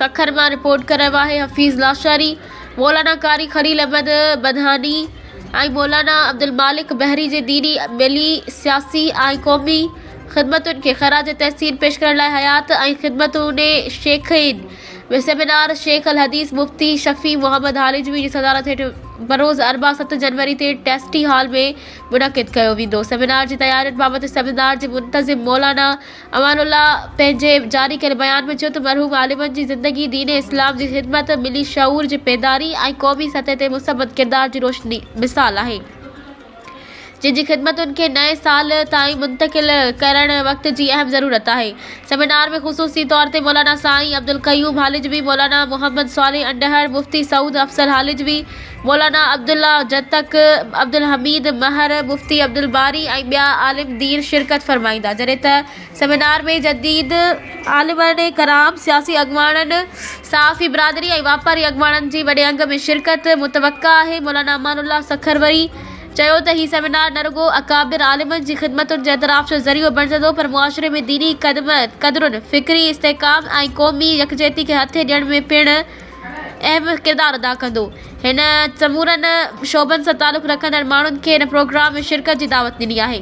सखर मां रिपोर्ट कर रहा है हफीज़ लाशारी, मौलाना कारी खलील अहमद बदहानी ऐं मौलाना अब्दुल मालिक बहरी जे दीनी मिली सियासी ऐं क़ौमी ख़िदमतुनि खे ख़राज तहसीन पेश करण लाइ हयात ऐं ख़िदमतुनि शेखैन में सेमिनार शेख अल हदीस मुफ्ती शफ़ी मोहम्मद हालिजवी जी सदारत हेठि बरोज़ अरबा 7 जनवरी ते टेस्टी हॉल में मुनक़िद कयो वेंदो। सेमिनार जी तयारियुनि बाबति सेमिनार जे मुंतज़िम मौलाना अमानुल्लाह पंहिंजे जारी कयल बयान में चयो त मरहूम आलिमनि जी ज़िंदगी दीन इस्लाम जी ख़िदमत मिली शऊर जी बेदारी ऐं क़ौमी सतह ते मुसबत किरदार जी रोशनी मिसाल आहे, जिनकी ख़िदमतुनि खे नए साल ताईं मुंतकिल करण वक्त की अहम ज़रूरत है। सेमिनार में ख़ुसूसी तौर ते मौलाना साईं अब्दुल क़यूम हालिजवी, मौलाना मोहम्मद सालिह अंडहर, मुफ्ती सऊद अफसर हालिजवी, मौलाना अब्दुल्ला जतक, अब्दुल हमीद महर, मुफ्ती अब्दुल बारी ऐं ॿिया आलिम दीन शिरकत फरमाईंदा। जॾहिं त सेमिनार में जदीद आलिमन कराम, सियासी अॻुवाणनि, सहाफ़ी बिरादरी ऐं वापारी अॻुवाणनि जी वॾे अंग में शिरकत मुतवक्का आहे। मौलाना अमानुल्लाह सखरवरी चयो त ही सेमिनार न रुगो अकाबिर आलिमनि जी ख़िदमतुनि जे एतराफ़ जो ज़रियो बणिजंदो, पर मुआशरे में दीनी क़दरुनि, फ़िक्री इस्तेहकाम ऐं क़ौमी यकजहती खे हथे ॾियण में पिणु अहम किरदार अदा कंदो। हिन समूरनि शोबनि सां तालुक़ रखंदड़ माण्हुनि खे हिन प्रोग्राम में शिरकत जी दावत ॾिनी आहे।